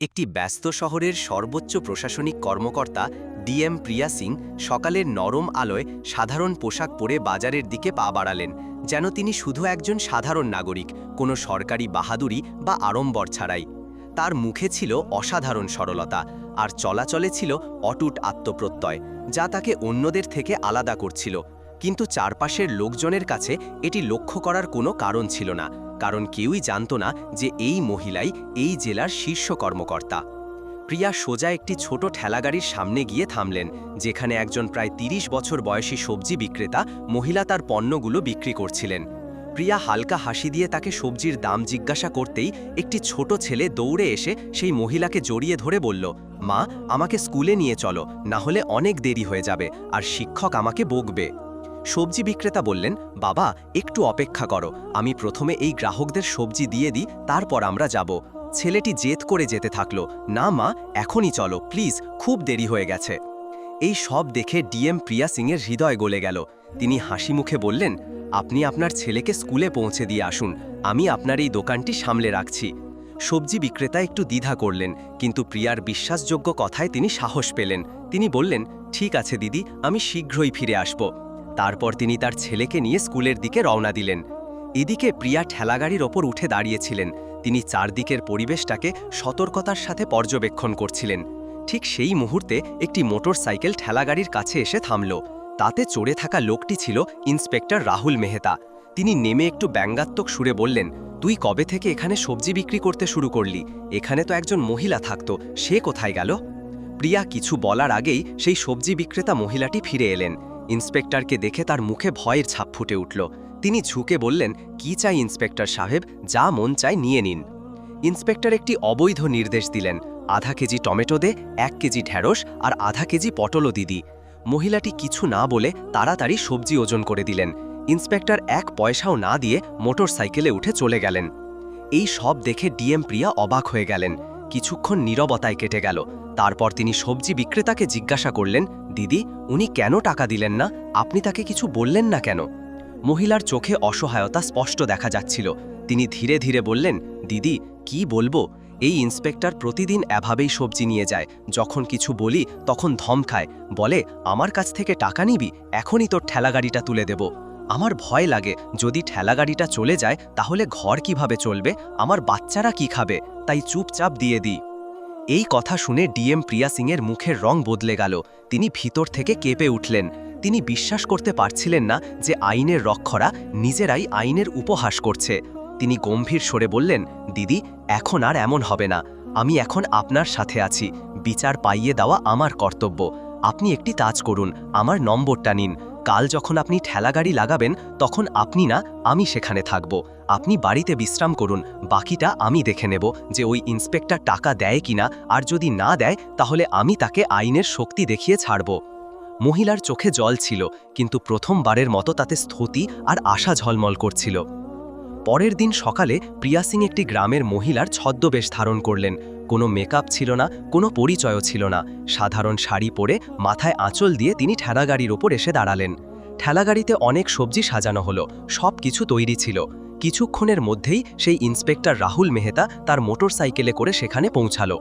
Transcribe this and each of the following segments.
একটি ব্যস্ত শহরের সর্বোচ্চ প্রশাসনিক কর্মকর্তা ডিএম প্রিয়া সিং সকালের নরম আলোয় সাধারণ পোশাক পরে বাজারের দিকে পা বাড়ালেন, যেন তিনি শুধু একজন সাধারণ নাগরিক, কোনো সরকারি বাহাদুরি বা আড়ম্বর ছাড়াই। তার মুখে ছিল অসাধারণ সরলতা, আর চলাচলে ছিল অটুট আত্মপ্রত্যয়, যা তাকে অন্যদের থেকে আলাদা করছিল। কিন্তু চারপাশের লোকজনের কাছে এটি লক্ষ্য করার কোনো কারণ ছিল না, কারণ কেউই জানত না যে এই মহিলাই এই জেলার শীর্ষ কর্মকর্তা। প্রিয়া সোজা একটি ছোট ঠেলাগাড়ির সামনে গিয়ে থামলেন, যেখানে একজন প্রায় ৩০ বছর বয়সী সবজি বিক্রেতা মহিলা তার পণ্যগুলো বিক্রি করছিলেন। প্রিয়া হালকা হাসি দিয়ে তাকে সবজির দাম জিজ্ঞাসা করতেই একটি ছোট ছেলে দৌড়ে এসে সেই মহিলাকে জড়িয়ে ধরে বলল, মা, আমাকে স্কুলে নিয়ে চলো, না হলে অনেক দেরি হয়ে যাবে আর শিক্ষক আমাকে বকবে। সবজি বিক্রেতা বললেন, বাবা, একটু অপেক্ষা করো, আমি প্রথমে এই গ্রাহকদের সবজি দিয়ে দিই, তারপর আমরা যাব। ছেলেটি জেদ করে যেতে থাকলো, না মা, এখনই চলো প্লিজ, খুব দেরি হয়ে গেছে। এই সব দেখে ডিএম প্রিয়া সিংয়ের হৃদয় গলে গেল। তিনি হাসি মুখে বললেন, আপনি আপনার ছেলেকে স্কুলে পৌঁছে দিয়ে আসুন, আমি আপনার এই দোকানটি সামলে রাখছি। সবজি বিক্রেতা একটু দ্বিধা করলেন, কিন্তু প্রিয়ার বিশ্বাসযোগ্য কথায় তিনি সাহস পেলেন। তিনি বললেন, ঠিক আছে দিদি, আমি শীঘ্রই ফিরে আসব। তারপর তিনি তার ছেলেকে নিয়ে স্কুলের দিকে রওনা দিলেন। এদিকে প্রিয়া ঠেলাগাড়ির ওপর উঠে দাঁড়িয়েছিলেন। তিনি চারদিকের পরিবেশটাকে সতর্কতার সাথে পর্যবেক্ষণ করছিলেন। ঠিক সেই মুহূর্তে একটি মোটরসাইকেল ঠেলাগাড়ির কাছে এসে থামল। তাতে চড়ে থাকা লোকটি ছিল ইন্সপেক্টর রাহুল মেহতা। তিনি নেমে একটু ব্যঙ্গাত্মক সুরে বললেন, তুই কবে থেকে এখানে সবজি বিক্রি করতে শুরু করলি? এখানে তো একজন মহিলা থাকতো, সে কোথায় গেল? প্রিয়া কিছু বলার আগেই সেই সবজি বিক্রেতা মহিলাটি ফিরে এলেন। ইন্সপেক্টরকে দেখে তার মুখে ভয়ের ছাপ ফুটে উঠল। তিনি ঝুঁকে বললেন, কি চাই ইন্সপেক্টর সাহেব, যা মন চায় নিয়ে নিন। ইন্সপেক্টর একটি অবৈধ নির্দেশ দিলেন, আধা কেজি টমেটো দে, 1 কেজি ঢেঁড়স আর আধা কেজি পটলও দিদি। মহিলাটি কিছু না বলে তাড়াতাড়ি সবজি ওজন করে দিলেন। ইন্সপেক্টর 1 পয়সাও না দিয়ে মোটরসাইকেলে উঠে চলে গেলেন। এই সব দেখে ডিএম প্রিয়া অবাক হয়ে গেলেন। কিছুক্ষণ নীরবতায় কেটে গেল। তারপর তিনি সবজি বিক্রেতাকে জিজ্ঞাসা করলেন, দিদি, উনি কেন টাকা দিলেন না? আপনি তাকে কিছু বললেন না কেন? মহিলার চোখে অসহায়তা স্পষ্ট দেখা যাচ্ছিল। তিনি ধীরে ধীরে বললেন, দিদি, কি বলবো, এই ইন্সপেক্টর প্রতিদিন এভাবেই সবজি নিয়ে যায়। যখন কিছু বলি তখন ধমকায়, বলে, আমার কাছ থেকে টাকা নিবি, এখনই তোর ঠেলাগাড়িটা তুলে দেব। আমার ভয় লাগে, যদি ঠেলাগাড়িটা চলে যায় তাহলে ঘর কিভাবে চলবে, আমার বাচ্চারা কি খাবে, তাই চুপচাপ দিয়ে দিই। এই কথা শুনে ডিএম প্রিয়া সিংয়ের মুখের রং বদলে গেল। তিনি ভিতর থেকে কেঁপে উঠলেন। তিনি বিশ্বাস করতে পারছিলেন না যে আইনের রক্ষকরা নিজেরাই আইনের উপহাস করছে। তিনি গম্ভীর স্বরে বললেন, দিদি, এখন আর এমন হবে না। আমি এখন আপনার সাথে আছি। বিচার পাইয়ে দেওয়া আমার কর্তব্য। আপনি একটি কাজ করুন, আমার নম্বরটা নিন। কাল যখন আপনি ঠেলাগাড়ি লাগাবেন তখন আপনি না, আমি সেখানে থাকব। আপনি বাড়িতে বিশ্রাম করুন, বাকিটা আমি দেখে নেব যে ওই ইন্সপেক্টর টাকা দেয় কিনা, আর যদি না দেয় তাহলে আমি তাকে আইনের শক্তি দেখিয়ে ছাড়ব। মহিলার চোখে জল ছিল, কিন্তু প্রথমবারের মতো তাতে স্থিতি আর আশা ঝলমল করছিল। পরের দিন সকালে প্রিয়া সিং একটি গ্রামের মহিলার ছদ্মবেশ ধারণ করলেন। কোনো মেকআপ ছিল না, কোনো পরিচয়ও ছিল না। সাধারণ শাড়ি পরে মাথায় আঁচল দিয়ে তিনি ঠেলাগাড়ির ওপর এসে দাঁড়ালেন। ঠেলাগাড়িতে অনেক সবজি সাজানো হলো, সব কিছু তৈরি ছিল। কিছুক্ষণের মধ্যেই সেই ইন্সপেক্টর রাহুল মেহতা তার মোটরসাইকেলে করে সেখানে পৌঁছালো।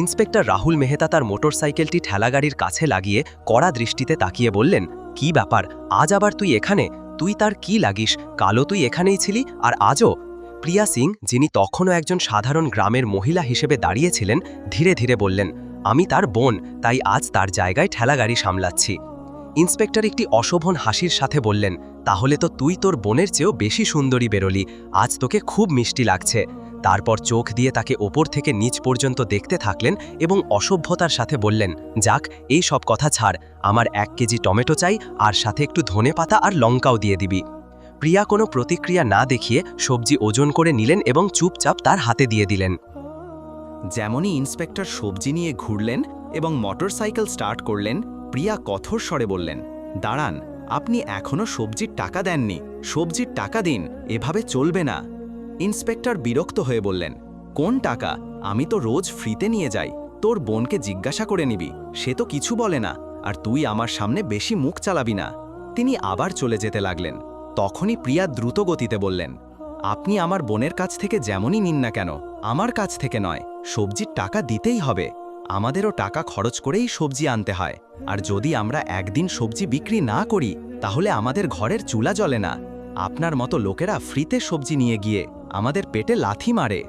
ইন্সপেক্টর রাহুল মেহতা তার মোটরসাইকেলটি ঠেলাগাড়ির কাছে লাগিয়ে কড়া দৃষ্টিতে তাকিয়ে বললেন, কি ব্যাপার, আজ আবার তুই এখানে? তুই তার কি লাগিস? কালো তুই এখানেই ছিলি, আর আজও? প্রিয়া সিং, যিনি তখনও একজন সাধারণ গ্রামের মহিলা হিসেবে দাঁড়িয়েছিলেন, ধীরে ধীরে বললেন, আমি তার বোন, তাই আজ তার জায়গায় ঠেলাগাড়ি সামলাচ্ছি। ইন্সপেক্টর একটি অশোভন হাসির সাথে বললেন, তাহলে তো তুই তোর বোনের চেয়েও বেশি সুন্দরী বেরোলি, আজ তোকে খুব মিষ্টি লাগছে। তারপর চোখ দিয়ে তাকে ওপর থেকে নিচ পর্যন্ত দেখতে থাকলেন এবং অসভ্যতার সাথে বললেন, যাক, এই সব কথা ছাড়, আমার 1 কেজি টমেটো চাই, আর সাথে একটু ধনেপাতা আর লঙ্কাও দিয়ে দিবি। প্রিয়া কোনো প্রতিক্রিয়া না দেখিয়ে সবজি ওজন করে নিলেন এবং চুপচাপ তার হাতে দিয়ে দিলেন। যেমনই ইন্সপেক্টর সবজি নিয়ে ঘুরলেন এবং মোটরসাইকেল স্টার্ট করলেন, প্রিয়া কঠোর স্বরে বললেন, দাঁড়ান, আপনি এখনও সবজির টাকা দেননি, সবজির টাকা দিন, এভাবে চলবে না। ইন্সপেক্টর বিরক্ত হয়ে বললেন, কোন টাকা? আমি তো রোজ ফ্রিতে নিয়ে যাই, তোর বোনকে জিজ্ঞাসা করে নিবি, সে তো কিছু বলে না, আর তুই আমার সামনে বেশি মুখ চালাবি না। তিনি আবার চলে যেতে লাগলেন। তখনই প্রিয়া দ্রুত গতিতে বললেন, আপনি আমার বোনের কাছ থেকে যেমনই নিন না কেন, আমার কাছ থেকে নয়। সবজির টাকা দিতেই হবে। আমাদেরও টাকা খরচ করেই সবজি আনতে হয়, আর যদি আমরা একদিন সবজি বিক্রি না করি তাহলে আমাদের ঘরের চুলা জ্বলে না। আপনার মতো লোকেরা ফ্রিতে সবজি নিয়ে গিয়ে আমাদের পেটে লাথি মারে।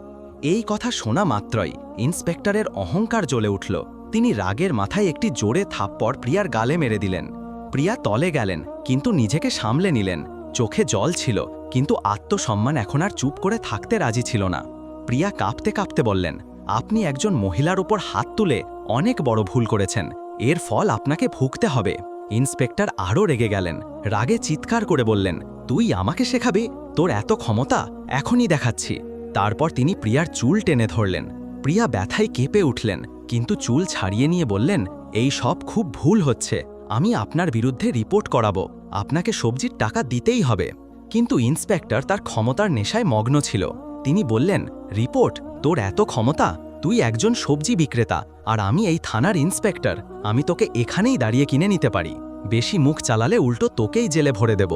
এই কথা শোনা মাত্রই ইন্সপেক্টরের অহংকার জ্বলে উঠল। তিনি রাগের মাথায় একটি জোরে থাপ্পড় প্রিয়ার গালে মেরে দিলেন। প্রিয়া তলে গেলেন, কিন্তু নিজেকে সামলে নিলেন। চোখে জল ছিল, কিন্তু আত্মসম্মান এখন আর চুপ করে থাকতে রাজি ছিল না। প্রিয়া কাঁপতে কাঁপতে বললেন, আপনি একজন মহিলার উপর হাত তুলে অনেক বড় ভুল করেছেন। এর ফল আপনাকে ভুগতে হবে। ইন্সপেক্টর আরও রেগে গেলেন, রাগে চিৎকার করে বললেন, তুই আমাকে শেখাবি? তোর এত ক্ষমতা? এখনই দেখাচ্ছি। তারপর তিনি প্রিয়ার চুল টেনে ধরলেন। প্রিয়া ব্যথায় কেঁপে উঠলেন, কিন্তু চুল ছাড়িয়ে নিয়ে বললেন, এই সব খুব ভুল হচ্ছে। আমি আপনার বিরুদ্ধে রিপোর্ট করাবো। আপনাকে সবজির টাকা দিতেই হবে। কিন্তু ইন্সপেক্টর তার ক্ষমতার নেশায় মগ্ন ছিল। তিনি বললেন, রিপোর্ট? তোর এত ক্ষমতা? তুই একজন সবজি বিক্রেতা, আর আমি এই থানার ইন্সপেক্টর। আমি তোকে এখানেই দাঁড়িয়ে কিনে নিতে পারি। বেশি মুখ চালালে উল্টো তোকেই জেলে ভরে দেব।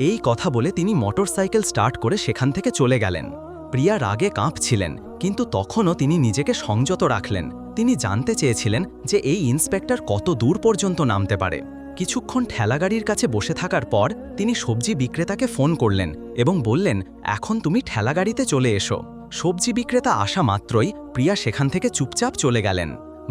এই কথা বলে তিনি মোটরসাইকেল স্টার্ট করে সেখান থেকে চলে গেলেন। প্রিয়া রাগে কাঁপছিলেন, কিন্তু তখনও তিনি নিজেকে সংযত রাখলেন। তিনি জানতে চেয়েছিলেন যে এই ইন্সপেক্টর কত দূর পর্যন্ত নামতে পারে। কিছুক্ষণ ঠেলাগাড়ির কাছে বসে থাকার পর তিনি সবজি বিক্রেতাকে ফোন করলেন এবং বললেন, এখন তুমি ঠেলাগাড়িতে চলে এসো। সবজি বিক্রেতা আসা মাত্রই প্রিয়া সেখান থেকে চুপচাপ চলে গেলেন।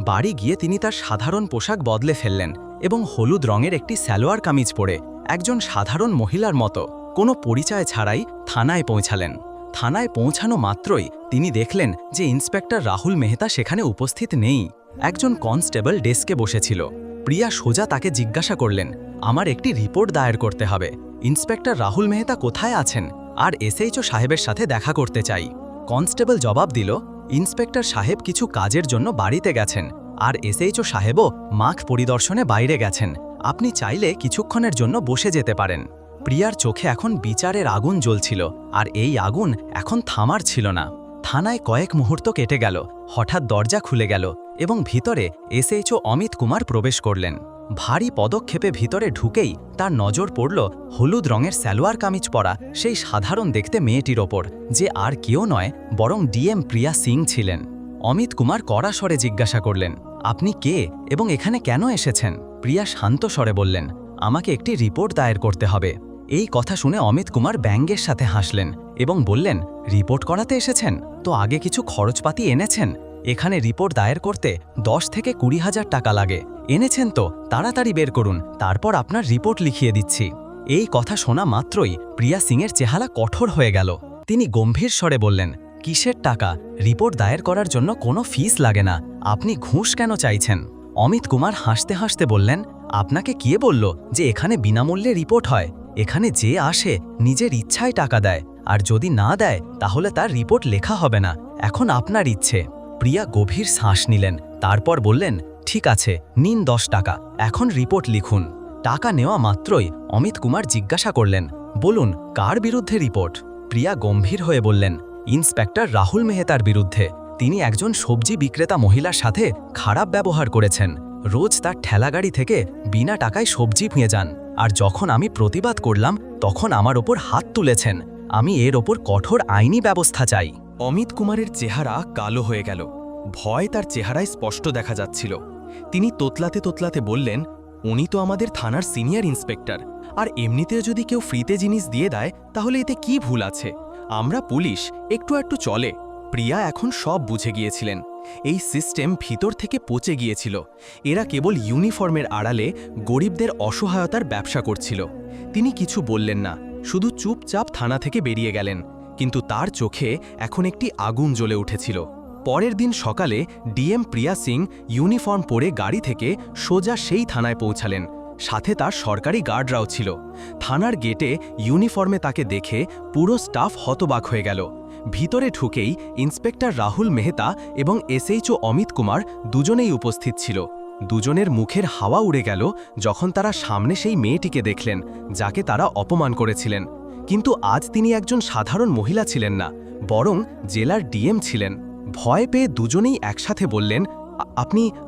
বাড়ি গিয়ে তিনি তার সাধারণ পোশাক বদলে ফেললেন এবং হলুদ রঙের একটি সালোয়ার কামিজ পরে একজন সাধারণ মহিলার মতো কোনো পরিচয় ছাড়াই থানায় পৌঁছালেন। থানায় পৌঁছানো মাত্রই তিনি দেখলেন যে ইন্সপেক্টর রাহুল মেহতা সেখানে উপস্থিত নেই। একজন কনস্টেবল ডেস্কে বসেছিল। প্রিয়া সোজা তাকে জিজ্ঞাসা করলেন, আমার একটি রিপোর্ট দায়ের করতে হবে। ইন্সপেক্টর রাহুল মেহতা কোথায় আছেন? আর এসএইচও সাহেবের সাথে দেখা করতে চাই। কনস্টেবল জবাব দিল, ইন্সপেক্টর সাহেব কিছু কাজের জন্য বাড়িতে গেছেন, আর এসএইচও সাহেবও মাঠ পরিদর্শনে বাইরে গেছেন। আপনি চাইলে কিছুক্ষণের জন্য বসে যেতে পারেন। প্রিয়ার চোখে এখন বিচারের আগুন জ্বলছিল, আর এই আগুন এখন থামার ছিল না। থানায় কয়েক মুহূর্ত কেটে গেল। হঠাৎ দরজা খুলে গেল এবং ভিতরে এসএইচও অমিত কুমার প্রবেশ করলেন। ভারী পদক্ষেপে ভিতরে ঢুকেই তার নজর পড়ল হলুদ রঙের সালোয়ার কামিজ পরা সেই সাধারণ দেখতে মেয়েটির ওপর, যে আর কেউ নয় বরং ডিএম প্রিয়া সিং ছিলেন। অমিত কুমার কড়া স্বরে জিজ্ঞাসা করলেন, আপনি কে এবং এখানে কেন এসেছেন? প্রিয়া শান্ত স্বরে বললেন, আমাকে একটি রিপোর্ট দায়ের করতে হবে। এই কথা শুনে অমিত কুমার ব্যঙ্গের সাথে হাসলেন এবং বললেন, রিপোর্ট করাতে এসেছেন? তো আগে কিছু খরচপাতি এনেছেন? এখানে রিপোর্ট দায়ের করতে 10 থেকে 20,000 টাকা লাগে। এনেছেন তো? তাড়াতাড়ি বের করুন, তারপর আপনার রিপোর্ট লিখিয়ে দিচ্ছি। এই কথা শোনা মাত্রই প্রিয়া সিংয়ের চেহারা কঠোর হয়ে গেল। তিনি গম্ভীর স্বরে বললেন, কিসের টাকা? রিপোর্ট দায়ের করার জন্য কোনো ফিস লাগে না। আপনি ঘুষ কেন চাইছেন? অমিত কুমার হাসতে হাসতে বললেন, আপনাকে কে বলল যে এখানে বিনামূল্যে রিপোর্ট হয়? এখানে যে আসে নিজের ইচ্ছায় টাকা দেয়, আর যদি না দেয় তাহলে তার রিপোর্ট লেখা হবে না। এখন আপনার ইচ্ছে। প্রিয়া গভীর শ্বাস নিলেন, তারপর বললেন, ঠিক আছে, নিন 10 টাকা, এখন রিপোর্ট লিখুন। টাকা নেওয়া মাত্রই অমিত কুমার জিজ্ঞাসা করলেন, বলুন কার বিরুদ্ধে রিপোর্ট? প্রিয়া গম্ভীর হয়ে বললেন, ইন্সপেক্টর রাহুল মেহতার বিরুদ্ধে। তিনি একজন সবজি বিক্রেতা মহিলার সাথে খারাপ ব্যবহার করেছেন। রোজ তার ঠেলাগাড়ি থেকে বিনা টাকায় সবজি নিয়ে যান, আর যখন আমি প্রতিবাদ করলাম তখন আমার ওপর হাত তুলেছেন। আমি এর ওপর কঠোর আইনি ব্যবস্থা চাই। অমিত কুমারের চেহারা কালো হয়ে গেল। ভয় তার চেহারায় স্পষ্ট দেখা যাচ্ছিল। তিনি তোতলাতে তোতলাতে বললেন, উনি তো আমাদের থানার সিনিয়র ইন্সপেক্টর, আর এমনিতেও যদি কেউ ফ্রিতে জিনিস দিয়ে দেয় তাহলে এতে কি ভুল আছে? আমরা পুলিশ, একটু একটু চলে। প্রিয়া এখন সব বুঝে গিয়েছিলেন। এই সিস্টেম ভিতর থেকে পচে গিয়েছিল। এরা কেবল ইউনিফর্মের আড়ালে গরিবদের অসহায়তার ব্যবসা করছিল। তিনি কিছু বললেন না, শুধু চুপচাপ থানা থেকে বেরিয়ে গেলেন। কিন্তু তার চোখে এখন একটি আগুন জ্বলে উঠেছিল। পরের দিন সকালে ডিএম প্রিয়া সিং ইউনিফর্ম পরে গাড়ি থেকে সোজা সেই থানায় পৌঁছালেন। সাথে তার সরকারি গার্ডরাও ছিল। থানার গেটে ইউনিফর্মে তাকে দেখে পুরো স্টাফ হতবাক হয়ে গেল। ভিতরে ঢুকেই ইন্সপেক্টর রাহুল মেহতা এবং এসএইচও অমিত কুমার দুজনেই উপস্থিত ছিল। দুজনের মুখের হাওয়া উড়ে গেল যখন তারা সামনে সেই মেয়েটিকে দেখলেন যাকে তারা অপমান করেছিলেন। কিন্তু আজ তিনি একজন সাধারণ মহিলা ছিলেন না, বরং জেলার ডিএম ছিলেন। ভয় পেয়ে দুজনেই একসাথে বললেন,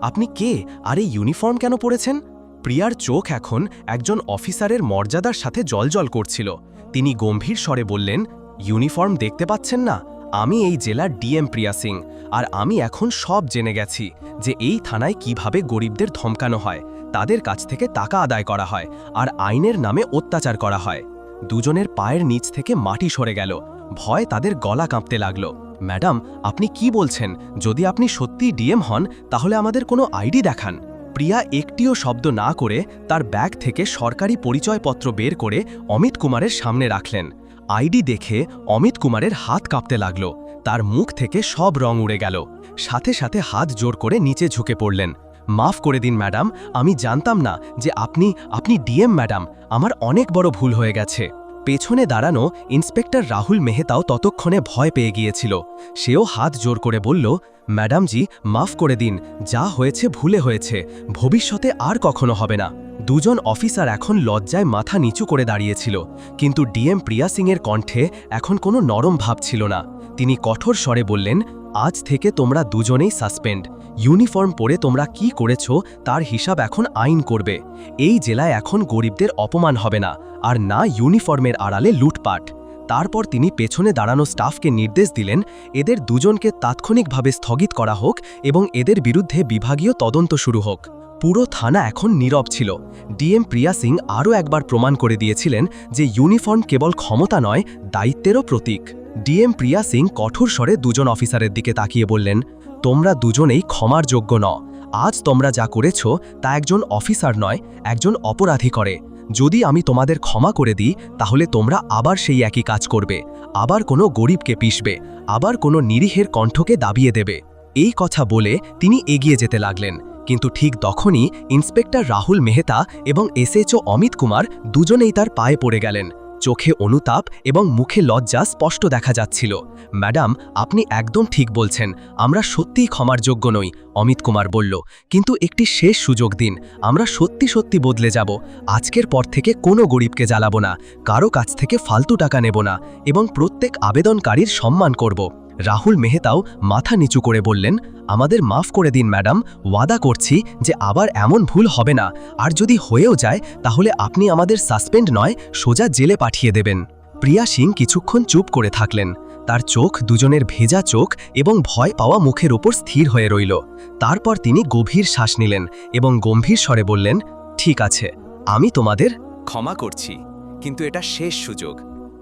আপনি কে, আর এই ইউনিফর্ম কেন পরেছেন? প্রিয়ার চোখ এখন একজন অফিসারের মর্যাদার সাথে জ্বলজ্বল করছিল। তিনি গম্ভীর স্বরে বললেন, ইউনিফর্ম দেখতে পাচ্ছেন না? আমি এই জেলার ডিএম প্রিয়া সিং, আর আমি এখন সব জেনে গেছি যে এই থানায় কিভাবে গরিবদের ধমকানো হয়, তাদের কাছ থেকে টাকা আদায় করা হয় আর আইনের নামে অত্যাচার করা হয়। দুজনের পায়ের নিচ থেকে মাটি সরে গেল, ভয় তাদের গলা কাঁপতে লাগল। ম্যাডাম, আপনি কি বলছেন? যদি আপনি সত্যিই ডিএম হন তাহলে আমাদের কোনো আইডি দেখান। প্রিয়া একটিও শব্দ না করে তার ব্যাগ থেকে সরকারি পরিচয়পত্র বের করে অমিত কুমারের সামনে রাখলেন। আইডি দেখে অমিত কুমারের হাত কাঁপতে লাগল, তার মুখ থেকে সব রং উড়ে গেল। সাথে সাথে হাত জোর করে নিচে ঝুঁকে পড়লেন। মাফ করে দিন ম্যাডাম, আমি জানতাম না যে আপনি ডিএম ম্যাডাম, আমার অনেক বড় ভুল হয়ে গেছে। পেছনে দাঁড়ানো ইন্সপেক্টর রাহুল মেহতাও ততক্ষণে ভয় পেয়ে গিয়েছিল। সেও হাত জোর করে বলল, ম্যাডামজি, মাফ করে দিন, যা হয়েছে ভুলে হয়েছে, ভবিষ্যতে আর কখনো হবে না। দুজন অফিসার এখন লজ্জায় মাথা নিচু করে দাঁড়িয়েছিল, কিন্তু ডিএম প্রিয়া সিংয়ের কণ্ঠে এখন কোনো নরম ভাব ছিল না। তিনি কঠোর স্বরে বললেন, আজ থেকে তোমরা দুজনেই সাসপেন্ড। ইউনিফর্ম পরে তোমরা কি করেছো তার হিসাব এখন আইন করবে। এই জেলায় এখন গরিবদের অপমান হবে না, আর না ইউনিফর্মের আড়ালে লুটপাট। তারপর তিনি পেছনে দাঁড়ানো স্টাফকে নির্দেশ দিলেন, এদের দুজনকে তাৎক্ষণিকভাবে স্থগিত করা হোক এবং এদের বিরুদ্ধে বিভাগীয় তদন্ত শুরু হোক। পুরো থানা এখন নীরব ছিল। ডিএম প্রিয়া সিং আরও একবার প্রমাণ করে দিয়েছিলেন যে ইউনিফর্ম কেবল ক্ষমতা নয়, দায়িত্বেরও প্রতীক। ডিএম প্রিয়া সিং কঠোর স্বরে দুজন অফিসারের দিকে তাকিয়ে বললেন, তোমরা দুজনেই ক্ষমার যোগ্য ন। আজ তোমরা যা করেছ তা একজন অফিসার নয়, একজন অপরাধী করে। যদি আমি তোমাদের ক্ষমা করে দিই তাহলে তোমরা আবার সেই একই কাজ করবে, আবার কোনো গরিবকে পিষবে, আবার কোনো নিরীহের কণ্ঠকে দাবিয়ে দেবে। এই কথা বলে তিনি এগিয়ে যেতে লাগলেন, কিন্তু ঠিক তখনই ইন্সপেক্টর রাহুল মেহতা এবং এসএচও অমিত কুমার দুজনেই তার পায়ে পড়ে গেলেন। চোখে অনুতাপ এবং মুখে লজ্জা স্পষ্ট দেখা যাচ্ছিল। ম্যাডাম, আপনি একদম ঠিক বলছেন, আমরা সত্যিই ক্ষমার যোগ্য নই, অমিত কুমার বলল। কিন্তু একটি শেষ সুযোগ দিন, আমরা সত্যি সত্যি বদলে যাব। আজকের পর থেকে কোনো গরিবকে জ্বালাবো না, কারো কাছ থেকে ফালতু টাকা নেব না, এবং প্রত্যেক আবেদনকারীর সম্মান করব। রাহুল মেহতাও মাথা নিচু করে বললেন, আমাদের মাফ করে দিন ম্যাডাম, ওয়াদা করছি যে আবার এমন ভুল হবে না, আর যদি হয়েও যায় তাহলে আপনি আমাদের সাসপেন্ড নয়, সোজা জেলে পাঠিয়ে দেবেন। প্রিয়া সিং কিছুক্ষণ চুপ করে থাকলেন, তার চোখ দুজনের ভেজা চোখ এবং ভয় পাওয়া মুখের ওপর স্থির হয়ে রইল। তারপর তিনি গভীর শ্বাস নিলেন এবং গম্ভীর স্বরে বললেন, ঠিক আছে, আমি তোমাদের ক্ষমা করছি, কিন্তু এটা শেষ সুযোগ।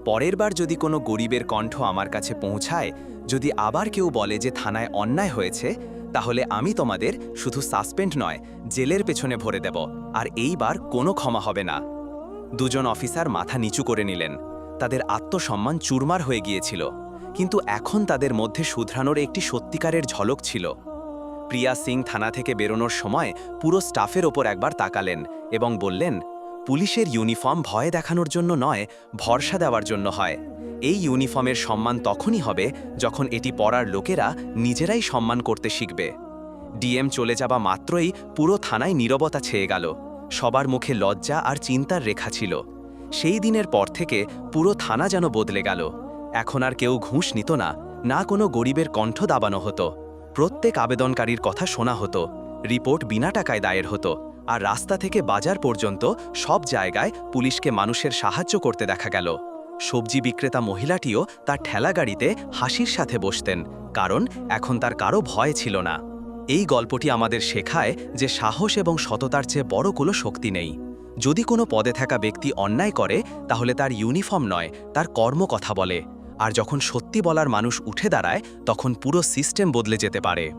পরের বার যদি কোনো গরিবের কণ্ঠ আমার কাছে পৌঁছায়, যদি আবার কেউ বলে যে থানায় অন্যায় হয়েছে, তাহলে আমি তোমাদের শুধু সাসপেন্ড নয়, জেলের পেছনে ভরে দেব, আর এইবার কোনো ক্ষমা হবে না। দুজন অফিসার মাথা নিচু করে নিলেন। তাদের আত্মসম্মান চুরমার হয়ে গিয়েছিল, কিন্তু এখন তাদের মধ্যে শুধরানোর একটি সত্যিকারের ঝলক ছিল। প্রিয়া সিং থানা থেকে বেরোনোর সময় পুরো স্টাফের ওপর একবার তাকালেন এবং বললেন, পুলিশের ইউনিফর্ম ভয় দেখানোর জন্য নয়, ভরসা দেওয়ার জন্য হয়। এই ইউনিফর্মের সম্মান তখনই হবে যখন এটি পরার লোকেরা নিজেরাই সম্মান করতে শিখবে। ডিএম চলে যাওয়া মাত্রই পুরো থানায় নীরবতা ছেয়ে গেল। সবার মুখে লজ্জা আর চিন্তার রেখা ছিল। সেই দিনের পর থেকে পুরো থানা যেন বদলে গেল। এখন আর কেউ ঘুষ নিত না, না কোনো গরিবের কণ্ঠ দাবানো হতো। প্রত্যেক আবেদনকারীর কথা শোনা হতো, রিপোর্ট বিনা টাকায় দায়ের হতো, আর রাস্তা থেকে বাজার পর্যন্ত সব জায়গায় পুলিশকে মানুষের সাহায্য করতে দেখা গেল। সবজি বিক্রেতা মহিলাটিও তার ঠেলাগাড়িতে হাসির সাথে বসতেন, কারণ এখন তার কারো ভয় ছিল না। এই গল্পটি আমাদের শেখায় যে সাহস এবং সততার চেয়ে বড় কোনো শক্তি নেই। যদি কোনো পদে থাকা ব্যক্তি অন্যায় করে, তাহলে তার ইউনিফর্ম নয়, তার কর্ম কথা বলে। আর যখন সত্যি বলার মানুষ উঠে দাঁড়ায়, তখন পুরো সিস্টেম বদলে যেতে পারে।